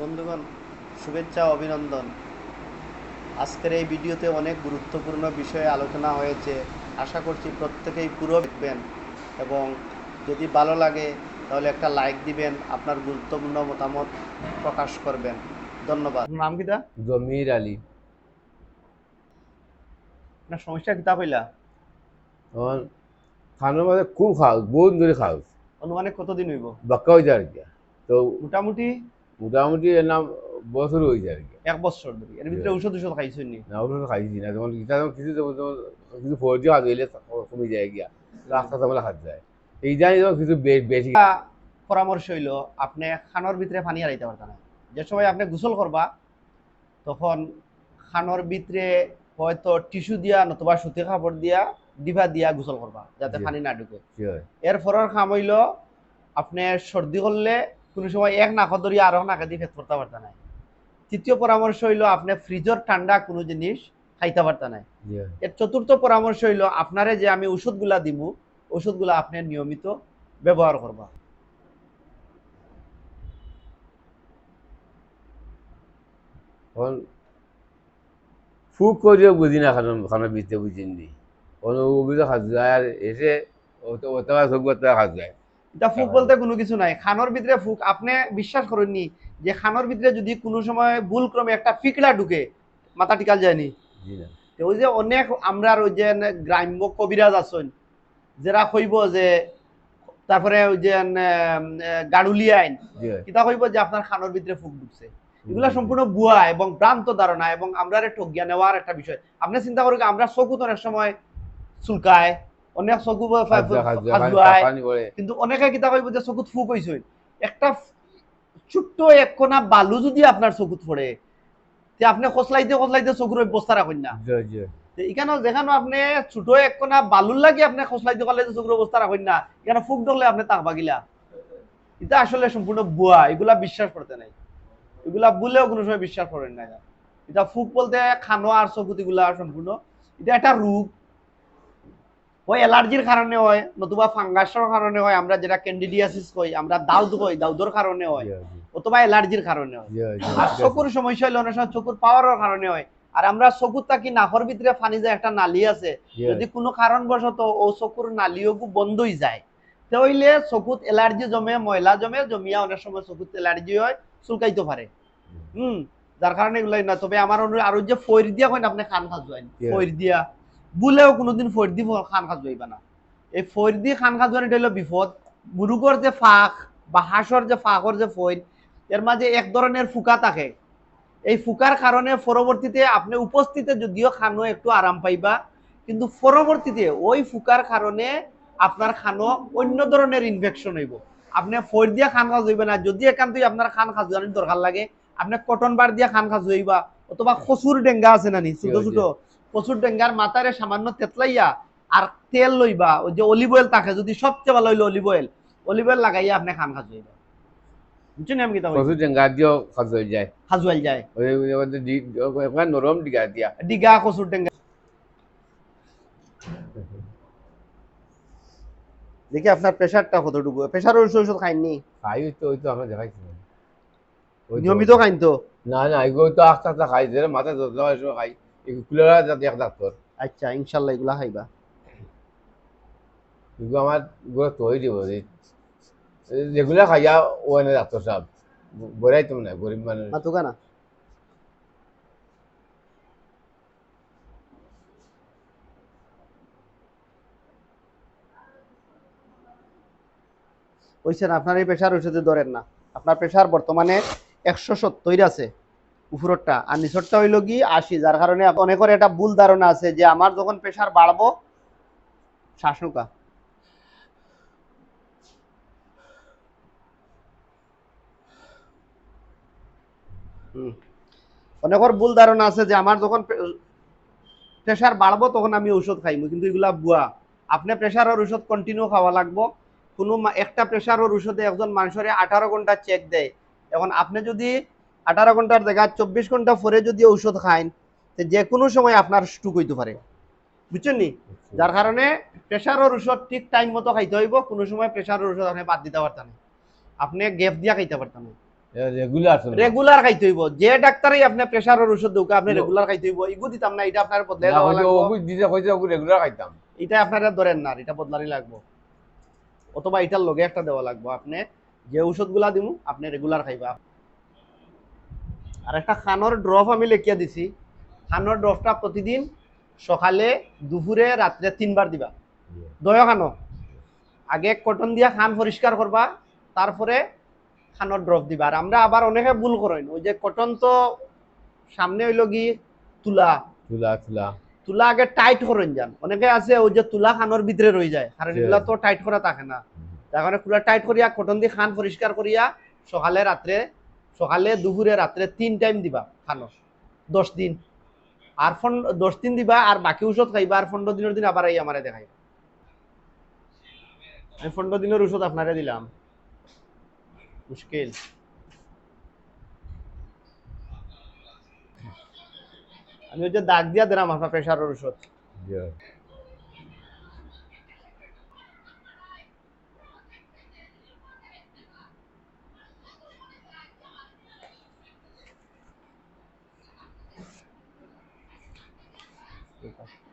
বন্ধুগণ, শুভেচ্ছা ও অভিনন্দন। আজকের এই ভিডিওতে অনেক গুরুত্বপূর্ণ বিষয়ে আলোচনা হয়েছে। আশা করছি প্রত্যেকেই পুরো দেখবেন এবং যদি ভালো লাগে তাহলে একটা লাইক দিবেন, আপনার গুরুত্বপূর্ণ মতামত প্রকাশ করবেন। ধন্যবাদ। নাম কিতা? জমির আলী। আপনার সমস্যা কিতা কইলা? আমার খানোর মধ্যে খুব খাওয়া বহুত ধরে খাওয়া অনুমানিক কতদিন হইব? বাক্কা হয়ে যায় আর কি। তো মোটামুটি মোটামুটি এর নাম বছর হয়ে যায় আর কি। 1 বছর ধরে। এর ভিতরে ঔষধ খাইছেন নি? না ওগুলো খাইছি না, যেমন গীতা যেমন কিছু যেমন কিছু ফৌজি হাত হইলে কমে যায় গিয়া, রাস্তা সামলে হাত যায় এই জানি যেমন কিছু বেশি। পরামর্শ হইল, আপনি খানোর ভিতরে পানি হারাইতে পারতেন না। যে সময় আপনি গোসল করবা তখন খানোর ভিতরে হয়তো টিস্যু দিয়া নতুবা সুতি কাপড় দিয়া ডিভা দিয়া গোসল করবা যাতে জি। পানি না ঢুকে। জি হয়। এর পরের কাম হইল, আপনি সর্দি করলে কোনো সময় এক নাক ধরিয়া আরো নাকে দিয়ে ফেট করতে পারতেন না। তৃতীয় পরামর্শ হইল, আপনি ফ্রিজের ঠান্ডা কোনো জিনিস খাইতে পারতেন না। জি হয়। এর চতুর্থ পরামর্শ হইল, আপনারে যে আমি ওষুধগুলা দিব ওষুধগুলা আপনি নিয়মিত ব্যবহার করবা। এখন ফুক করিও বুঝি না খানোর ভিতরে বুঝিনি কোনো অভিযোগ হাত যায় আর এসে ওটা সব করতে হাত যায়। এটা ফুক বলতে কোনো কিছু নাই। খানোর ভিতরে ফুক, আপনি বিশ্বাস করেননি যে খানোর ভিতরে যদি কোনো সময় ভুল ক্রমে একটা ফিকড়া ঢুকে, মাথা টিকাল যায়নি। জি না। তো ওই যে অনেক আমরা ওই যে গ্রাম্য কবিরাজ আছেন যারা কইব যে, তারপরে ওই যে গাড়ুলি আইন জি হয়। কিতা কইব যে আপনার খানোর ভিতরে ফুক ঢুকছে। এগুলা সম্পূর্ণ ভুয়া এবং ভ্রান্ত ধারণা এবং আমরা ঠকিয়া নেওয়ার একটা বিষয়। আপনি চিন্তা করেন, আমরা চকুত অনেক সময় চুলকায়, অনেক চকু হাত যায় হাত যায় খাজুয়ায়, পানি পড়ে। কিন্তু অনেকে কিতা কইব যে চকুত ফুক হইছে। একটা ছোট্ট এক কোনা বালু যদি আপনার চকুত পড়ে, তে আপনি খসলাইতে খসলাইতে চকুর অবস্থা রাখেন না। জি জি। এখানে যেখানে আপনি ছোট এক কোনা বালুর লাগে আপনি খসলাইতে খসলাইতে চকুর অবস্থা রাখেন না, এখানে ফুক ধরলে আপনি তাক বাগিলা। এটা আসলে সম্পূর্ণ বুয়া, এগুলা বিশ্বাস করতে নাই। এগুলা বলেও কোনো সময় বিশ্বাস করেন না। এটা ফুক বলতে খানো আর চকুত এগুলা সম্পূর্ণ, এটা একটা রোগ। হয় অ্যালার্জির কারণে হয়, নতুবা ফাঙ্গাসের কারণে হয়, আমরা যেটা ক্যান্ডিডিয়াসিস কই, আমরা দাউদ কই, দাউদর কারণে হয়, জি জি। অথবা অ্যালার্জির কারণে হয়। জি জি আর ঠিক আছে। চকুর সমস্যা হলে অনেক সময় চকুর পাওয়ারের কারণে হয়। আর আমরা চকুর তাকি নাকের ভিতরে পানি যায় একটা নালী আছে, জি যদি কোনো কারণবশত ও চকুর নালীও বন্ধ হয়ে যায় তাহলে চকুত অ্যালার্জি জমে, ময়লা জমে, জমিয়া অনেক সময় চকুত অ্যালার্জি হয়, চুলকাইতে পারে। হুম, যার কারণে এগুলাই না। তবে আমার অনুরোধ, আর যে ফইর দিয়া হয় না, আপনি খান খাজ হয় ফইর দিয়া বুলেও কোনোদিন ফইর দি খান খাজ হইবা না। এই ফইর দি খান খাজ এটা হলো বিপদ। মুরুগর যে ফাঁক বা হাঁসর যে ফাঁকর যে ফইর, এর মাঝে এক ধরনের ফুকা থাকে। এই ফুকার কারণে পরবর্তীতে আপনি উপস্থিতে যদিও খানো একটু আরাম পাইবা, কিন্তু পরবর্তীতে ওই ফুকার কারণে আপনার খানো অন্য ধরনের ইনফেকশন হইব। আপনি ফইর দিয়া খান খাজ হইবে না। যদি একান্তই আপনার খান খাজ জানির দরকার লাগে, আপনি কটন বার দিয়া খান খাজ হইবা, অথবা কচুর ডেঙ্গা আছে নানি ছোট ছোট কচুর ডেঙ্গার মাথারে সামান্য তেতলাইয়া আর তেল লইবা, ওই যে অলিভ অয়েল থাকে, যদি সবচেয়ে ভালো হইলো অলিভ অয়েল লাগাইয়া আপনি খান খাজ হইবা। বুঝছেন আমি কি কচু টেঙ্গা দিয়েও খাওয়া হয়ে যায়। হাজুয়াল যায় ওই নরম দিঘা দিয়া। ডিগা কচুর ডেঙ্গা। দেখি আপনার প্রেশারটা কতটুকু, প্রেশারের ওষুধ খাইনি? খাই তো ওই তো আমরা দেখাইছি। নিয়মিত খাইন তো? না না এগুলো তো আস্তে আস্তে খাই, যে মাথা যন্ত্রণা হয় সময় খাই। এগুলো যাতে এক ডাক্তার আচ্ছা, ইনশাল্লাহ এগুলা খাইবা। এগুলো আমার এগুলো তৈরি দিব যেগুলো খাইয়া ও এনে ডাক্তার সাহেব বড়াই তো না গরিব মানুষ। মাতুকা না ওইছেন, আপনার এই প্রেশার ওষুধে ধরেন না। আপনার প্রেশার বর্তমানে 170 আছে উপরটা, আর নিচরটা হইল কি 80। যার কারণে অনেকের একটা ভুল ধারণা আছে যে আমার যখন প্রেশার বাড়বো, শ্বাস নৌকা, অনেকের ভুল ধারণা আছে যে আমার যখন প্রেশার বাড়বো তখন আমি ঔষধ খাইবো, কিন্তু এগুলা বুয়া। আপনি প্রেশারের ওষুধ কন্টিনিউ খাওয়া লাগবো। কোনো একটা প্রেশারের ওষুধে একজন মানুষের 18 ঘন্টা চেক দেয়। এখন আপনি যদি 18 ঘন্টার জায়গায় 24 ঘন্টা পরে যদি ঔষধ খাইন, যে কোনো সময় আপনার স্ট্রোক হইতে পারে। বুঝছেন নি? যার কারণে প্রেশারের ওষুধ ঠিক টাইম মতো খাইতে হইব। কোনো সময় প্রেশারের ওষুধ আপনি বাদ দিতে পারতেন না, আপনি গ্যাপ দিয়া খাইতে পারতেন না। রেগুলার রেগুলার খাইতে হইব, যে ডাক্তারই আপনি প্রেসারের ওষুধ দৌকা আপনি No. রেগুলার খাইতে হইব, ইগু দিতাম না, এটা আপনার বদলাই না দেওয়া হইলে লাগবো। ওগুলো দিতে কইছে ওগুলো রেগুলার খাইতাম। এটা আপনারা ধরেন না, এটা বদলানি লাগবো, অথবা এটার লগে একটা দেওয়া লাগবো। আপনি যে ঔষধগুলা দিমু আপনি রেগুলার খাইবা। আর একটা খানোর ড্রপ আমি লিখিয়া দিছি, খানোর ড্রপটা প্রতিদিন সকালে, দুপুরে, রাত্রে 3 বার দিবা। দয়া খানো আগে কটন দিয়া খান পরিষ্কার করবা, তারপরে খানোর ড্রপ দিবা। আর আমরা আবার অনেকে ভুল করেন, ওই যে কটন তো সামনে হইল কি তুলা, তুলা তুলা তুলা আগে টাইট করেন যান, অনেকে আছে ওই যে তুলা খানোর ভিতরে রয়ে যায়, কারণ এগুলা তো টাইট করা থাকে না। তার কারণে তুলা টাইট করিয়া কটন দিয়ে খান পরিষ্কার করিয়া সকালে, রাত্রে, সকালে, দুপুরে, রাত্রে 3 টাইম দিবা খানো 10 দিন। আর 10 দিন দিবা, আর বাকি ওষুধ খাইবা, আর 15 দিনের দিন আবার এই আমারে দেখাইবা। আমি 15 দিনের ওষুধ আপনারে দিলাম, মুশকিল। আমি ওই যে দাগ দিয়া দিলাম আপনার প্রেশারের ওষুধ। ঠিক আছে।